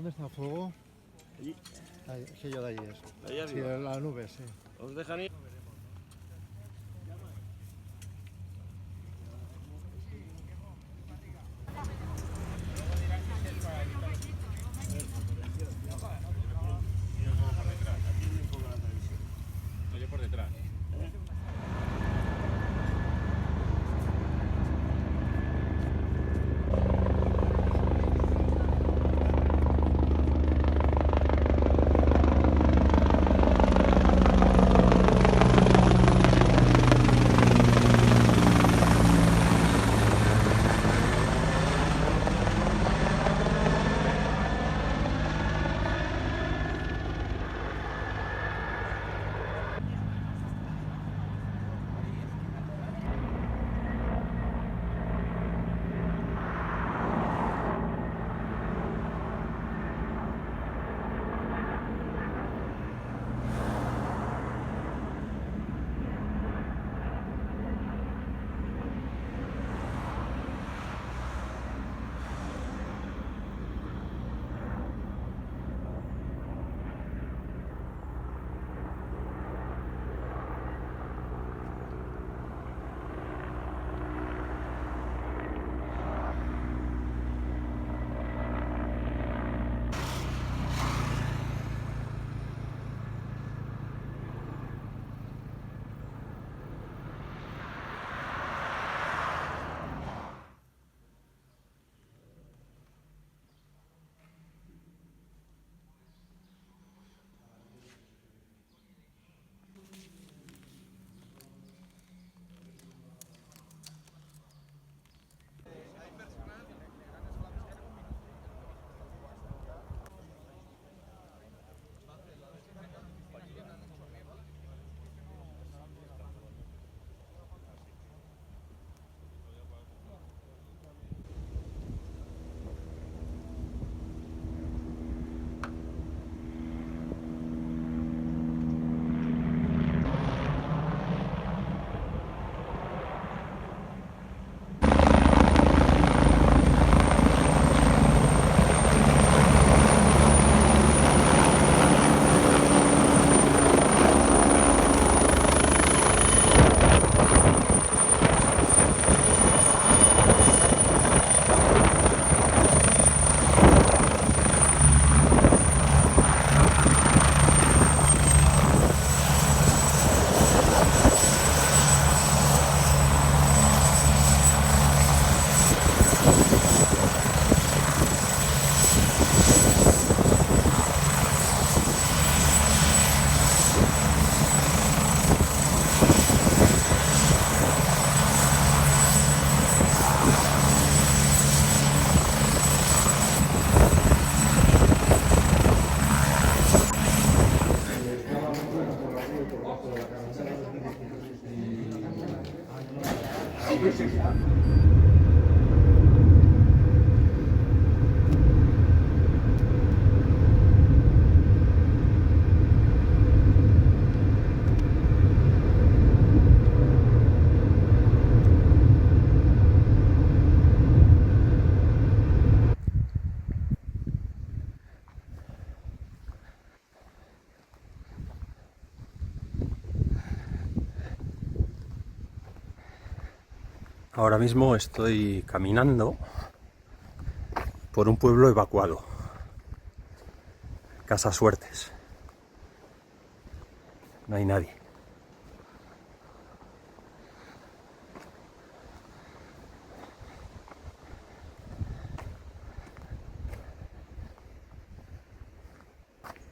¿Dónde está el fuego? Allí. Ahí, aquello de ahí es. Ahí Sí, arriba. la nube, sí. ¿Os dejan ir? Yo por detrás. Ahora mismo estoy caminando por un pueblo evacuado, Casa Suertes. No hay nadie.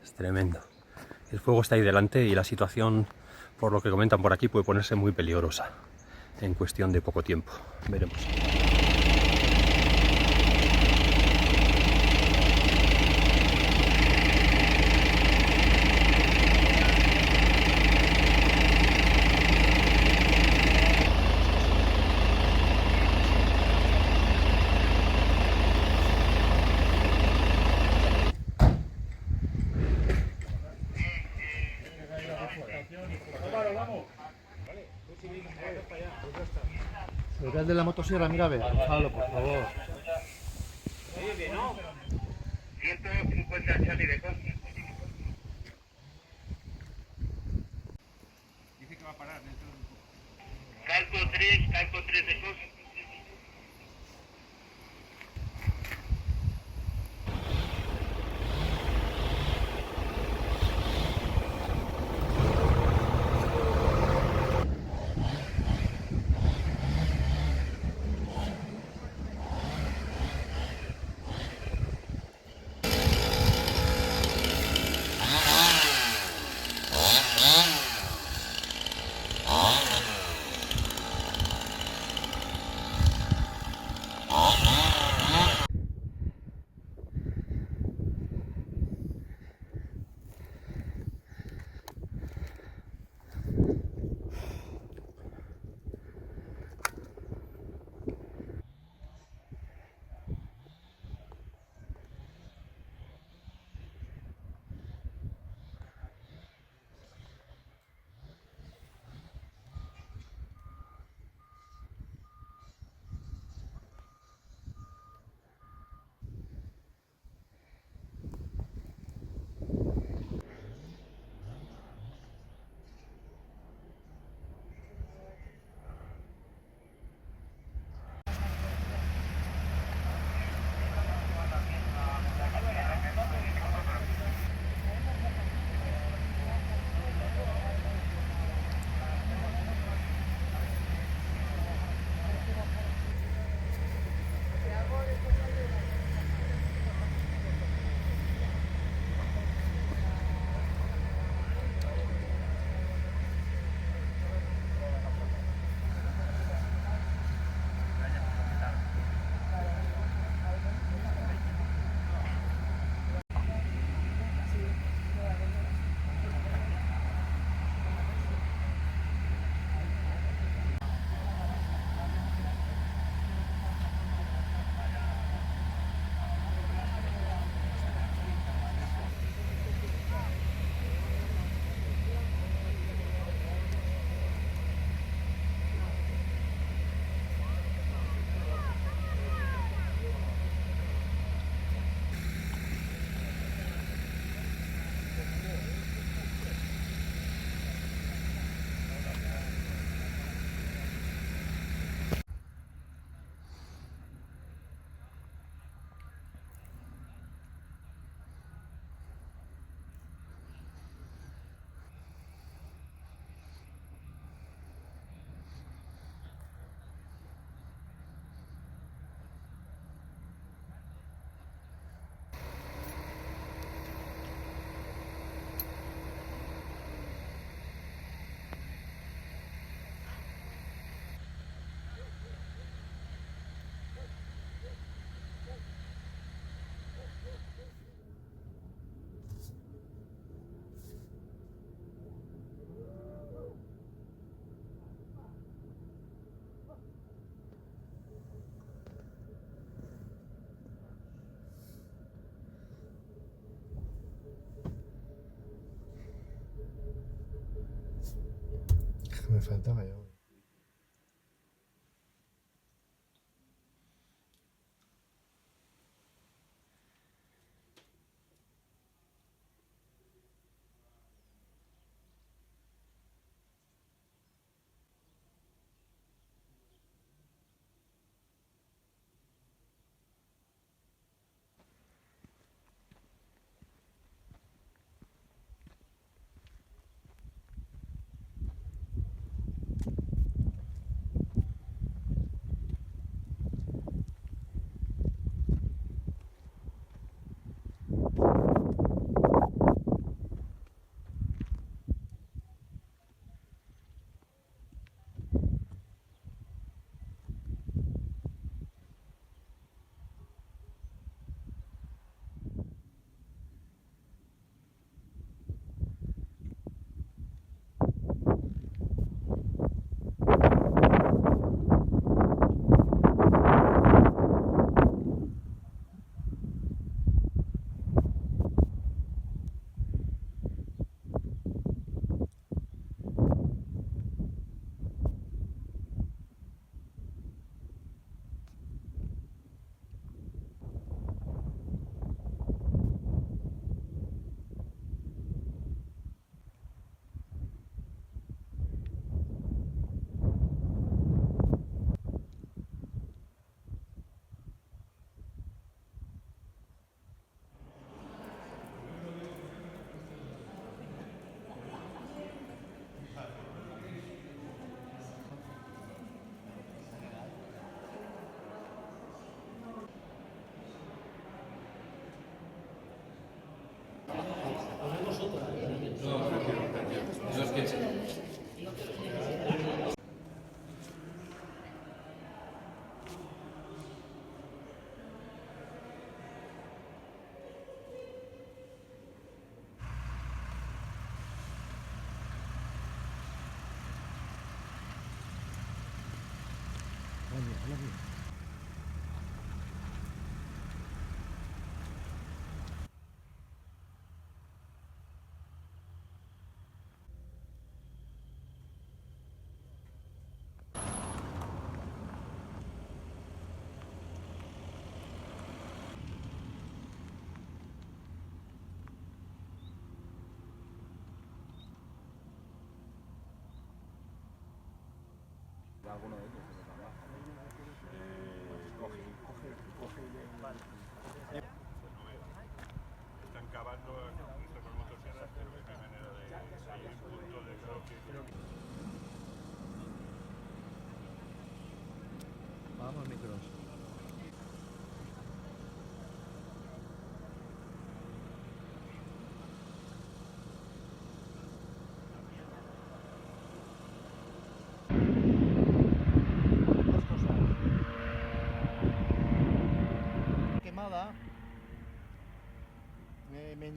Es tremendo. El fuego está ahí delante y la situación, por lo que comentan por aquí, puede ponerse muy peligrosa en cuestión de poco tiempo. Veremos. El de la motosierra, mira a ver, Gonzalo, por favor. 150 Charlie de Con. Dice que va a parar dentro de un poco. Calco 3 de Con. Me faltaba ya. Alguno de ellos se los dan baja. Coge y vale. Están cavando con motosierras, pero que no hay manera de salir un punto de creo que... Vamos, micros. Dos cosas. Quemada.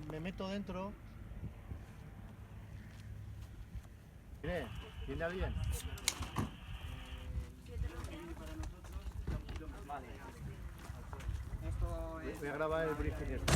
Me meto dentro. Mire, ¿tiene alguien? Vale. Esto es... Voy a grabar el briefing este.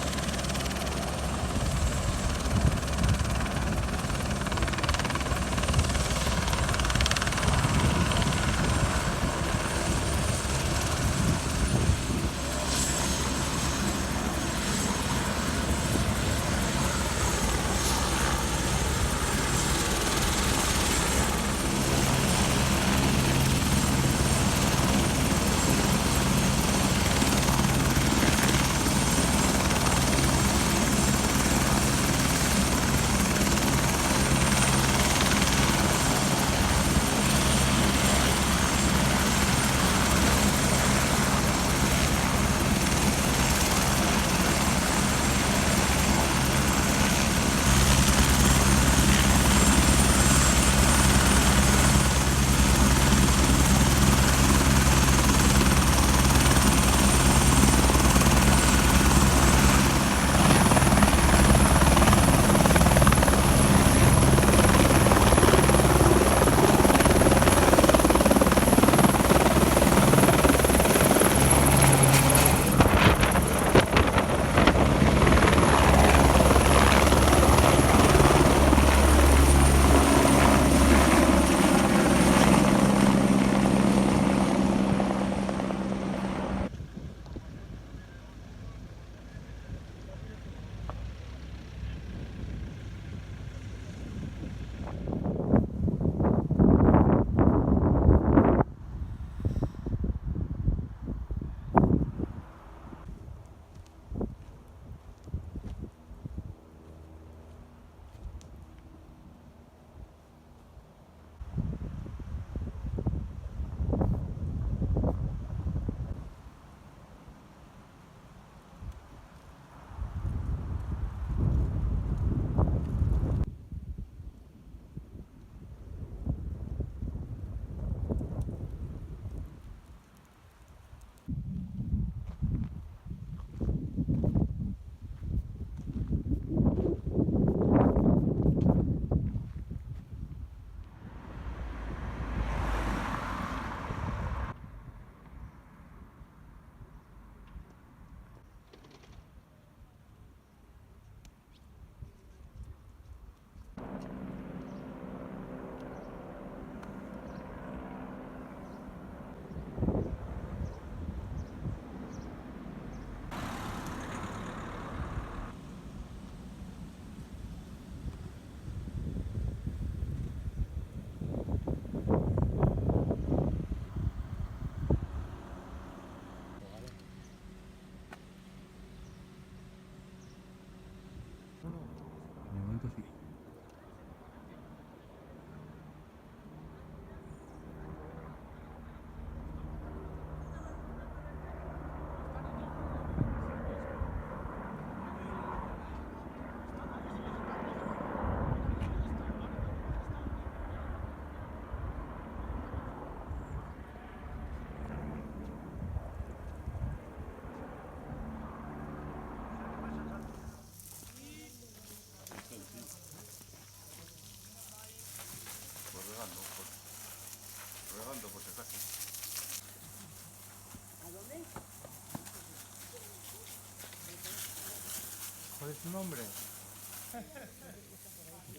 su nombre.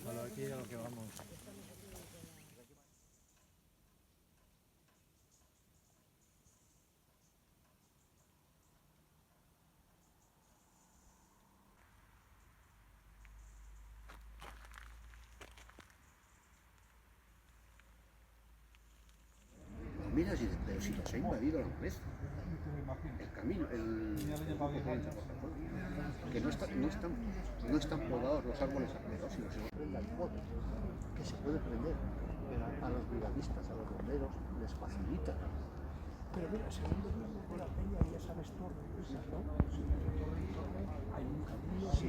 Bueno, aquí a lo que vamos. Mira, pero si los ha invadido la maleza. El camino, que no están podados los árboles alrededor, sino se prende el fuego, que se puede prender. Pero a los brigadistas, a los bomberos, les facilita. Pero mira, segundo de la peña y esa torre, ¿no? Sí. Hay un camino. Sí.